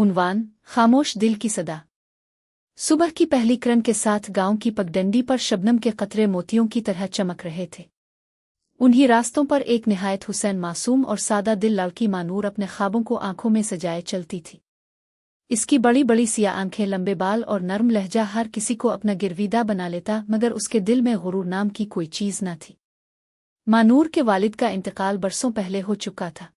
उन्वान खामोश दिल की सदा। सुबह की पहली किरण के साथ गांव की पगडंडी पर शबनम के कतरे मोतियों की तरह चमक रहे थे। उन्हीं रास्तों पर एक निहायत हुसैन मासूम और सादा दिल लड़की मानूर अपने ख्वाबों को आंखों में सजाए चलती थी। इसकी बड़ी बड़ी सिया आंखें, लंबे बाल और नर्म लहजा हर किसी को अपना गिरविदा बना लेता, मगर उसके दिल में गुरूर नाम की कोई चीज न थी। मानूर के वालिद का इंतकाल बरसों पहले हो चुका था।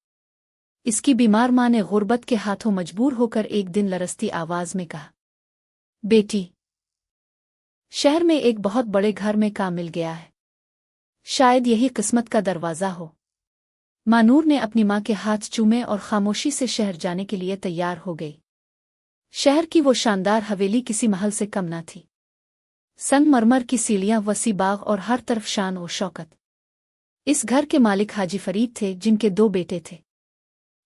इसकी बीमार मां ने गुर्बत के हाथों मजबूर होकर एक दिन लरसती आवाज में कहा, बेटी, शहर में एक बहुत बड़े घर में काम मिल गया है, शायद यही किस्मत का दरवाजा हो। मानूर ने अपनी मां के हाथ चूमे और खामोशी से शहर जाने के लिए तैयार हो गई। शहर की वो शानदार हवेली किसी महल से कम न थी। संगमरमर की सीढ़ियां, वसी बाग और हर तरफ शान और शौकत। इस घर के मालिक हाजी फरीद थे, जिनके 2 बेटे थे।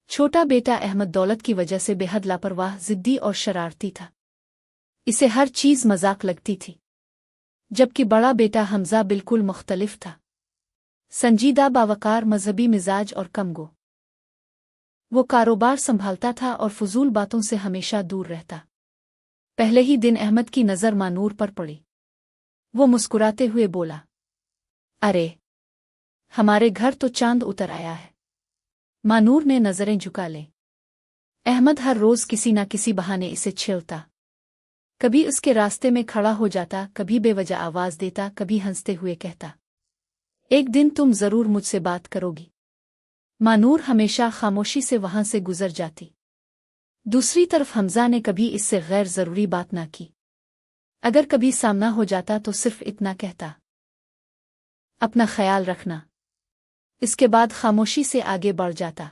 छोटा बेटा अहमद दौलत की वजह से बेहद लापरवाह, जिद्दी और शरारती था। इसे हर चीज मजाक लगती थी। जबकि बड़ा बेटा हमजा बिल्कुल मुख्तलिफ था, संजीदा, बावकार, मजहबी मिजाज और कमगो। वो कारोबार संभालता था और फजूल बातों से हमेशा दूर रहता। पहले ही दिन अहमद की नज़र मानूर पर पड़ी। वो मुस्कुराते हुए बोला, अरे, हमारे घर तो चांद उतर आया है। मानूर ने नजरें झुका ली। अहमद हर रोज किसी न किसी बहाने इसे छेड़ता। कभी उसके रास्ते में खड़ा हो जाता, कभी बेवजह आवाज देता, कभी हंसते हुए कहता, एक दिन तुम जरूर मुझसे बात करोगी। मानूर हमेशा खामोशी से वहां से गुजर जाती। दूसरी तरफ हमजा ने कभी इससे गैर जरूरी बात ना की। अगर कभी सामना हो जाता तो सिर्फ इतना कहता, अपना ख्याल रखना। इसके बाद खामोशी से आगे बढ़ जाता।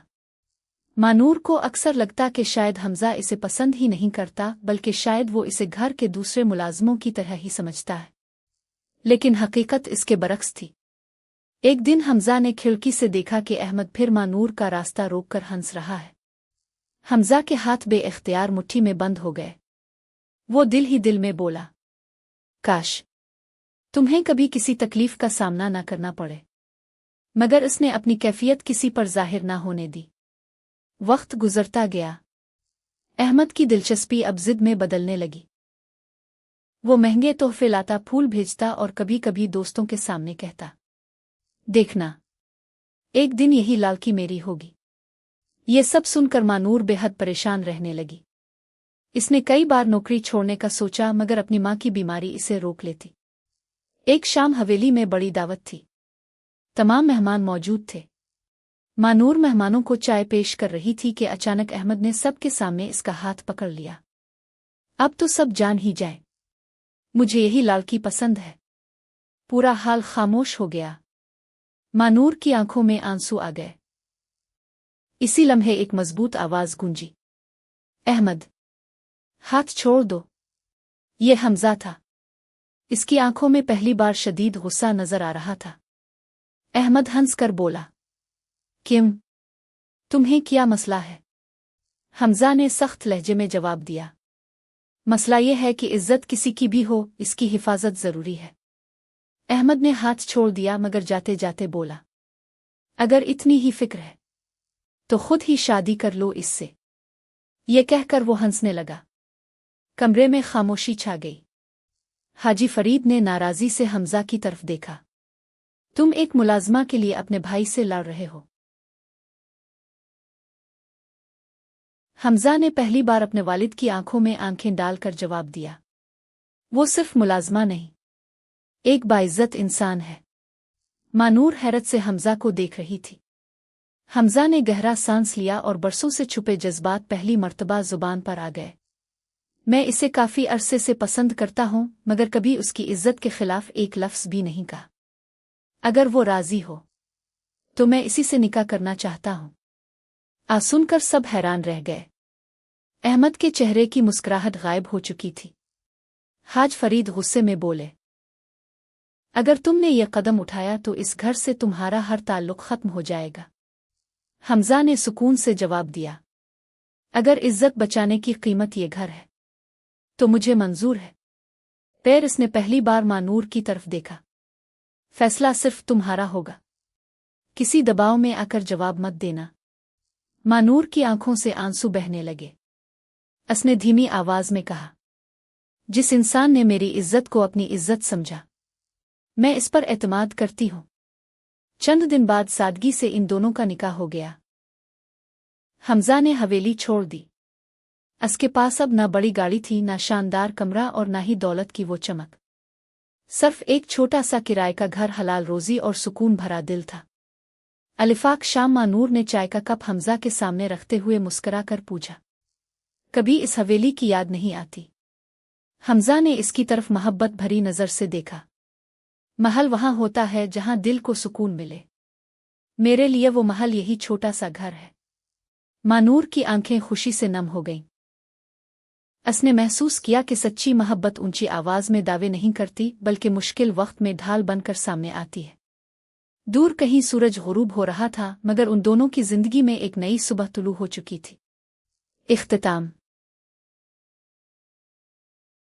मानूर को अक्सर लगता कि शायद हमजा इसे पसंद ही नहीं करता, बल्कि शायद वो इसे घर के दूसरे मुलाजमों की तरह ही समझता है। लेकिन हकीकत इसके बरक्स थी। एक दिन हमजा ने खिड़की से देखा कि अहमद फिर मानूर का रास्ता रोककर हंस रहा है। हमजा के हाथ बेइख्तियार मुट्ठी में बंद हो गए। वो दिल ही दिल में बोला, काश तुम्हें कभी किसी तकलीफ का सामना न करना पड़े। मगर उसने अपनी कैफियत किसी पर जाहिर न होने दी। वक्त गुजरता गया। अहमद की दिलचस्पी अब जिद में बदलने लगी। वो महंगे तोहफे लाता, फूल भेजता और कभी कभी दोस्तों के सामने कहता, देखना, एक दिन यही लालकी मेरी होगी। ये सब सुनकर मानूर बेहद परेशान रहने लगी। इसने कई बार नौकरी छोड़ने का सोचा, मगर अपनी मां की बीमारी इसे रोक लेती। एक शाम हवेली में बड़ी दावत थी। तमाम मेहमान मौजूद थे। मानूर मेहमानों को चाय पेश कर रही थी कि अचानक अहमद ने सबके सामने इसका हाथ पकड़ लिया। अब तो सब जान ही जाए, मुझे यही लालकी पसंद है। पूरा हाल खामोश हो गया। मानूर की आंखों में आंसू आ गए। इसी लम्हे एक मजबूत आवाज गूंजी, अहमद, हाथ छोड़ दो। ये हमजा था। इसकी आंखों में पहली बार शदीद गुस्सा नजर आ रहा था। अहमद हंसकर बोला, किम, तुम्हें क्या मसला है? हमजा ने सख्त लहजे में जवाब दिया, मसला यह है कि इज्जत किसी की भी हो, इसकी हिफाजत जरूरी है। अहमद ने हाथ छोड़ दिया, मगर जाते जाते बोला, अगर इतनी ही फिक्र है तो खुद ही शादी कर लो इससे। ये कहकर वो हंसने लगा। कमरे में खामोशी छा गई। हाजी फरीद ने नाराजी से हमजा की तरफ देखा, तुम एक मुलाजमा के लिए अपने भाई से लड़ रहे हो। हमजा ने पहली बार अपने वालिद की आंखों में आंखें डालकर जवाब दिया, वो सिर्फ मुलाजमा नहीं, एक बाइज्जत इंसान है। मानूर हैरत से हमजा को देख रही थी। हमजा ने गहरा सांस लिया और बरसों से छुपे जज्बात पहली मर्तबा जुबान पर आ गए। मैं इसे काफी अरसे से पसंद करता हूं, मगर कभी उसकी इज्जत के खिलाफ एक लफ्ज भी नहीं कहा। अगर वो राजी हो तो मैं इसी से निकाह करना चाहता हूं। आ सुनकर सब हैरान रह गए। अहमद के चेहरे की मुस्कुराहट गायब हो चुकी थी। हाज फरीद गुस्से में बोले, अगर तुमने ये कदम उठाया तो इस घर से तुम्हारा हर ताल्लुक खत्म हो जाएगा। हमजा ने सुकून से जवाब दिया, अगर इज्जत बचाने की कीमत ये घर है तो मुझे मंजूर है। पैर इसने पहली बार मानूर की तरफ देखा। फैसला सिर्फ तुम्हारा होगा, किसी दबाव में आकर जवाब मत देना। मानूर की आंखों से आंसू बहने लगे। اس نے دھیمی آواز میں کہا، جس انسان نے میری عزت کو اپنی عزت سمجھا، میں اس پر اعتماد کرتی ہوں۔ چند دن بعد سادگی سے ان دونوں کا نکاح ہو گیا۔ حمزہ نے حویلی چھوڑ دی۔ اس کے پاس اب نہ بڑی گاڑی تھی، نہ شاندار کمرہ، اور نہ ہی دولت کی وہ چمک۔ صرف ایک چھوٹا سا کرائے کا گھر، حلال روزی اور سکون بھرا دل تھا۔ الفاق شام مانور نے چائے کا کپ حمزہ کے سامنے رکھتے ہوئے مسکرا کر پوچھا، کبھی اس حویلی کی یاد نہیں آتی؟ حمزہ نے اس کی طرف محبت بھری نظر سے دیکھا۔ محل وہاں ہوتا ہے جہاں دل کو سکون ملے۔ میرے لیے وہ محل یہی چھوٹا سا گھر ہے۔ مانور کی آنکھیں خوشی سے نم ہو گئیں۔ اس نے محسوس کیا کہ سچی محبت اونچی آواز میں دعوے نہیں کرتی، بلکہ مشکل وقت میں ڈھال بن کر سامنے آتی ہے۔ دور کہیں سورج غروب ہو رہا تھا، مگر ان دونوں کی زندگی میں ایک نئی صبح طلوع ہو چکی تھی۔ اختتام۔